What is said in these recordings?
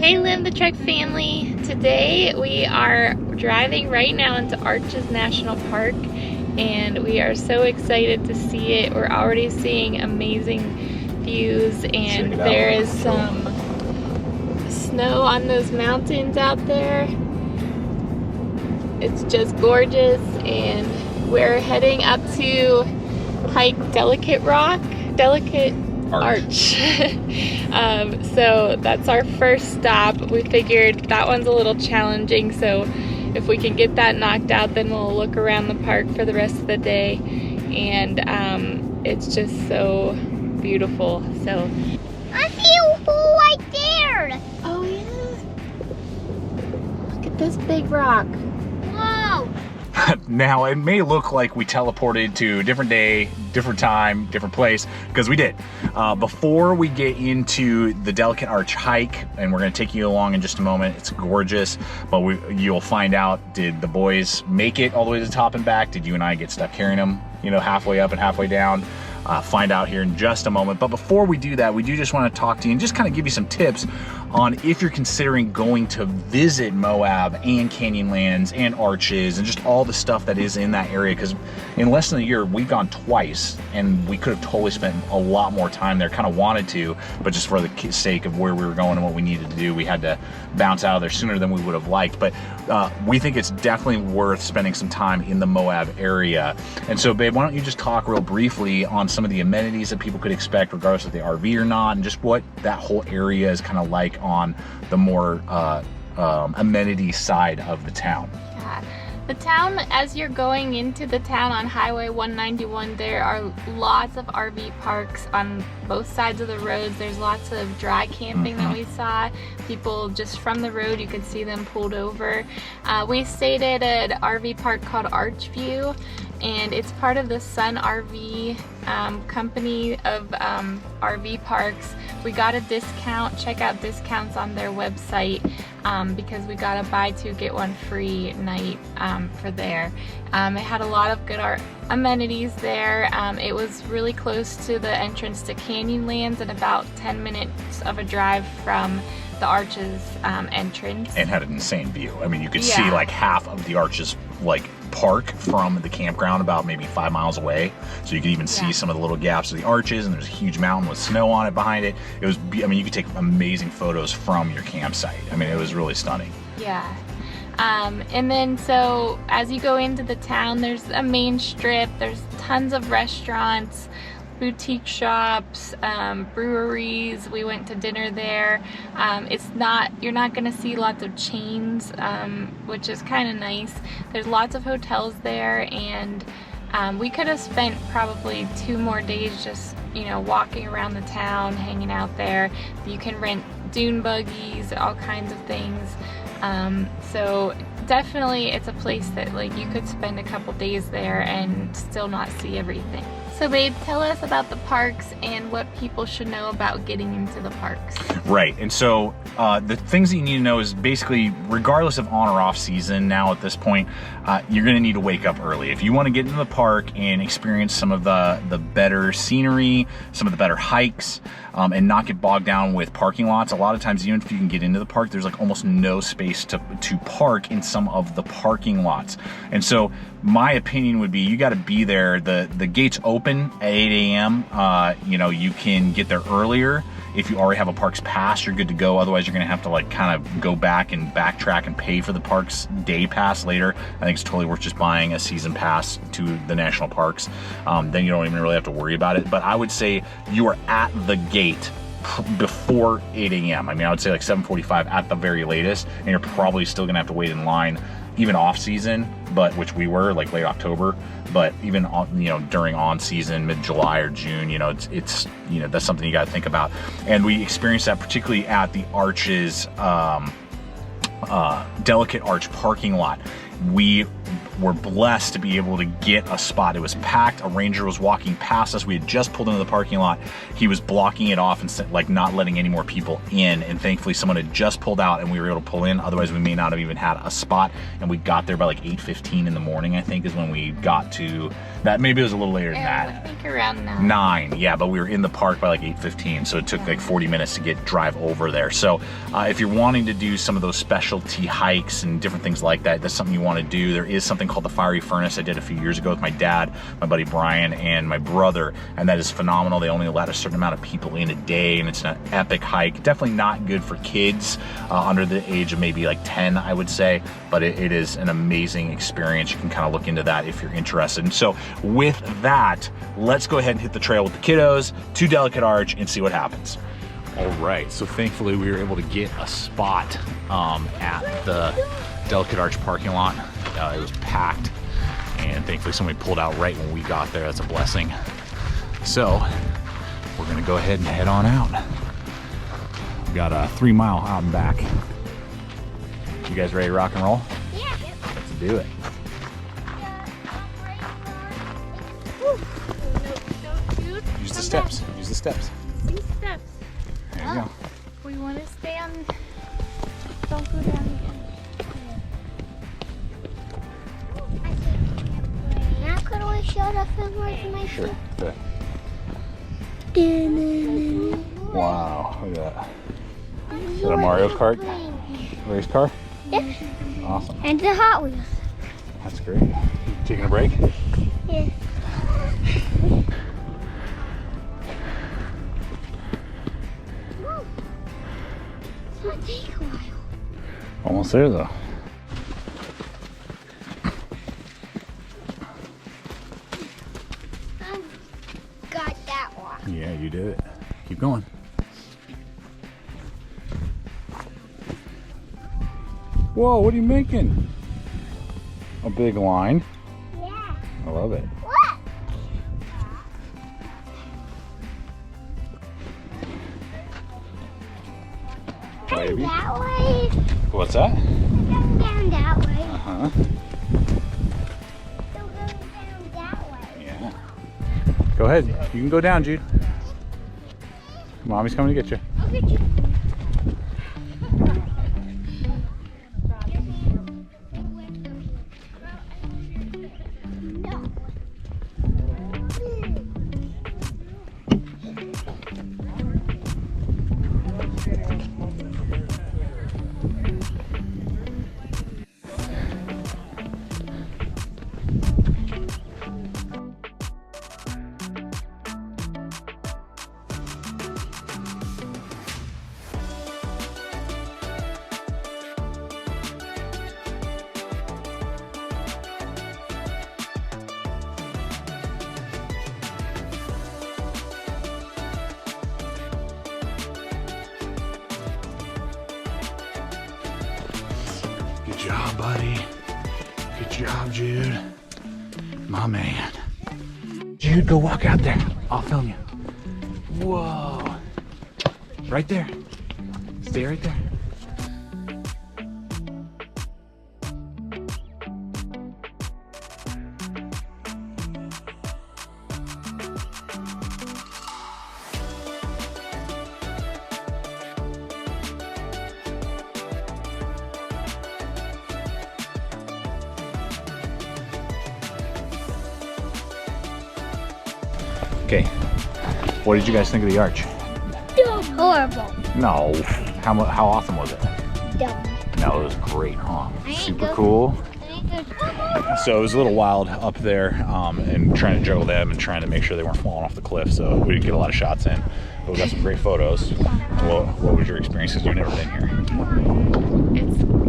Hey Live the Trek family! Today we are driving right now into ARCHES National Park and we are so excited to see it. We're already seeing amazing views and there is some snow on those mountains out there. It's just gorgeous and we're heading up to hike Delicate Arch. So that's our first stop. We figured that one's a little challenging, so if we can get that knocked out, then we'll look around the park for the rest of the day. And it's just so beautiful. So I see a hole right there. oh yeah, look at this big rock. Whoa. Now, it may look like we teleported to a different day, different time, different place, because we did. Before we get into the Delicate Arch hike, and we're going to take you along in just a moment, it's gorgeous, but you'll find out, did the boys make it all the way to the top and back? Did you and I get stuck carrying them, halfway up and halfway down? Find out here in just a moment. But before we do that, we do just want to talk to you and just kind of give you some tips on if you're considering going to visit Moab and Canyonlands and Arches and just all the stuff that is in that area, because in less than a year we've gone twice and we could have totally spent a lot more time there. Kind of wanted to, but just for the sake of where we were going and what we needed to do, we had to bounce out of there sooner than we would have liked. But we think it's definitely worth spending some time in the Moab area. And so babe, why don't you just talk real briefly on some of the amenities that people could expect regardless if they RV or not, and just what that whole area is kind of like on the more amenity side of the town. Yeah. The town, as you're going into the town on Highway 191, there are lots of RV parks on both sides of the roads. There's lots of dry camping that we saw. People just from the road, you could see them pulled over. We stayed at an RV park called Archview, and it's part of the Sun RV company of RV parks. We got a discount. Check out discounts on their website because we got a buy two get one free night for there. It had a lot of good amenities there. It was really close to the entrance to Canyonlands and about 10 minutes of a drive from the Arches entrance. And had an insane view. I mean, you could see like half of the Arches park from the campground about maybe 5 miles away, so you could even see some of the little gaps of the Arches, and there's a huge mountain with snow on it behind it. It was, I mean, you could take amazing photos from your campsite. I mean, it was really stunning. Yeah. And then so as you go into the town, there's a main strip, there's tons of restaurants, boutique shops, breweries. We went to dinner there. You're not gonna see lots of chains, which is kind of nice. There's lots of hotels there, and we could have spent probably 2 more days just walking around the town, hanging out there. You can rent dune buggies, all kinds of things. So definitely it's a place that you could spend a couple days there and still not see everything. So babe, tell us about the parks and what people should know about getting into the parks. Right, and so the things that you need to know is basically, regardless of on or off season now at this point, you're gonna need to wake up early. If you wanna get into the park and experience some of the better scenery, some of the better hikes, and not get bogged down with parking lots. A lot of times, even if you can get into the park, there's almost no space to park in some of the parking lots. And so my opinion would be, you gotta be there. The gates open at 8 a.m. You can get there earlier. If you already have a parks pass, you're good to go. Otherwise, you're gonna have to kind of go back and backtrack and pay for the parks day pass later. I think it's totally worth just buying a season pass to the national parks. Then you don't even really have to worry about it. But I would say you are at the gate before 8 a.m. I mean, I would say 7:45 at the very latest, and you're probably still gonna have to wait in line even off season, but which we were late October, but even during on season, mid-July or June, it's that's something you got to think about. And we experienced that particularly at the Arches Delicate Arch parking lot. we were blessed to be able to get a spot. It was packed. A ranger was walking past us. We had just pulled into the parking lot. He was blocking it off and like not letting any more people in, and thankfully someone had just pulled out and we were able to pull in. Otherwise we may not have even had a spot, and we got there by like 8:15 in the morning, I think, is when we got to that. Maybe it was a little later than that. I think around 9, yeah, but we were in the park by like 8:15, so it took like 40 minutes to drive over there. So if you're wanting to do some of those specialty hikes and different things like that, that's something you want to do. There is something called the Fiery Furnace I did a few years ago with my dad, my buddy Brian, and my brother, and that is phenomenal. They only let a certain amount of people in a day, and it's an epic hike. Definitely not good for kids under the age of maybe like 10, I would say, but it is an amazing experience. You can kind of look into that if you're interested. And so with that, let's go ahead and hit the trail with the kiddos to Delicate Arch and see what happens. All right, so thankfully we were able to get a spot at the Delicate Arch parking lot. It was packed, and thankfully somebody pulled out right when we got there. That's a blessing. So we're gonna go ahead and head on out. We've got a 3 mile out and back. You guys ready to rock and roll? Yeah. Let's do it. Use the steps. Use the steps. These steps. There you go. We want to stay on. Don't go down again. Now could we show the film with my Sure. feet? Good. Wow, look at that. Is that a Mario Kart race car? Yeah. Awesome. And the Hot Wheels. That's great. You taking a break? Yeah. It's gonna take a while. Almost there though. Got that one. Yeah, you did it. Keep going. Whoa, what are you making? A big line. Yeah. I love it. What? Maybe. That way. What's that? Going down that way. Uh-huh. Still going down that way. Yeah. Go ahead. You can go down, Jude. Mommy's coming to get you. I'll get you. Good job, buddy. Good job, Jude. My man. Jude, go walk out there. I'll film you. Whoa. Right there. Stay right there. Okay, what did you guys think of the arch? Horrible. No, how awesome was it? Dumb. No, it was great, huh? ain't Super good. cool. So it was a little wild up there, and trying to juggle them and trying to make sure they weren't falling off the cliff. So we didn't get a lot of shots in, but we got some great photos. What was your experience? Because you've never been here.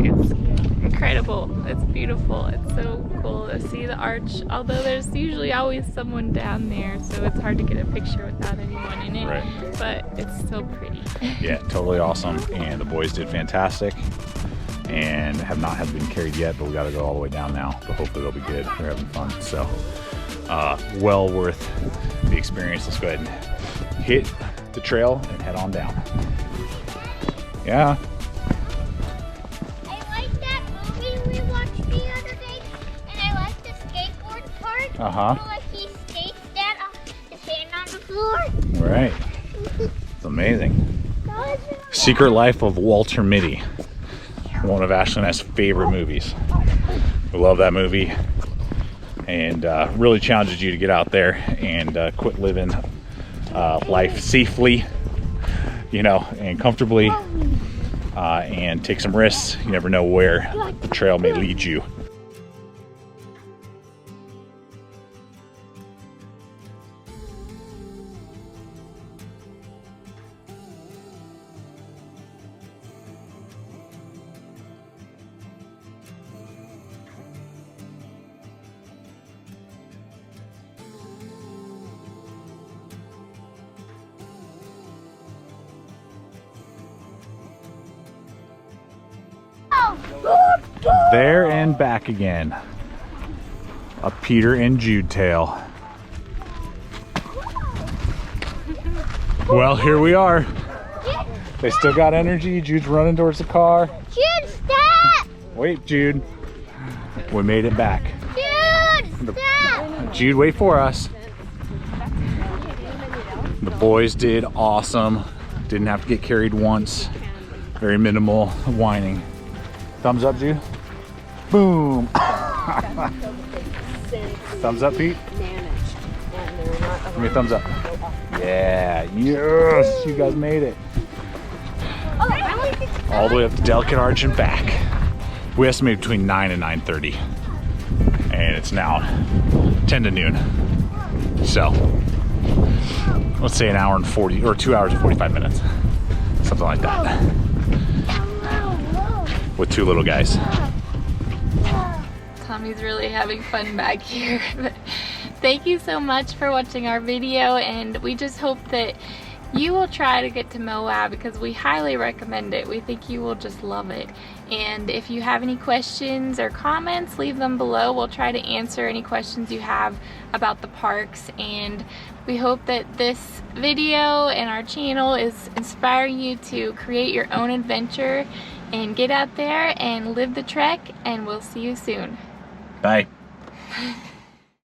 It's incredible. It's beautiful. It's so cool to see the arch. Although there's usually always someone down there, so it's hard to get a picture without anyone in it. Right. But it's so pretty. Yeah, totally awesome. And the boys did fantastic. And have not had been carried yet, but we got to go all the way down now. But hopefully they'll be good. They're having fun. So, well worth the experience. Let's go ahead and hit the trail and head on down. Yeah. I like that movie we watched the other day. Uh-huh. Like he skates that his hand on the floor. Right. It's amazing. Secret Life of Walter Mitty. One of Ashley and I's favorite movies. We love that movie. And really challenges you to get out there and quit living life safely, you know, and comfortably, and take some risks. You never know where the trail may lead you. There and back again. A Peter and Jude tale. Well, here we are. They still got energy. Jude's running towards the car. Jude, stop! Wait, Jude. We made it back. Jude, stop! Jude, wait for us. The boys did awesome. Didn't have to get carried once. Very minimal whining. Thumbs up, Jude. Boom. Thumbs up, Pete. Give me a thumbs up. Yeah, yes, you guys made it. All the way up to Delicate Arch and back. We estimate between 9 and 9:30. And it's now 10 to noon. So, let's say an hour and 40, or 2 hours and 45 minutes. Something like that. With two little guys. Tommy's really having fun back here. But thank you so much for watching our video, and we just hope that you will try to get to Moab because we highly recommend it. We think you will just love it. And if you have any questions or comments, leave them below. We'll try to answer any questions you have about the parks, and we hope that this video and our channel is inspiring you to create your own adventure and get out there and live the trek, and we'll see you soon. Bye.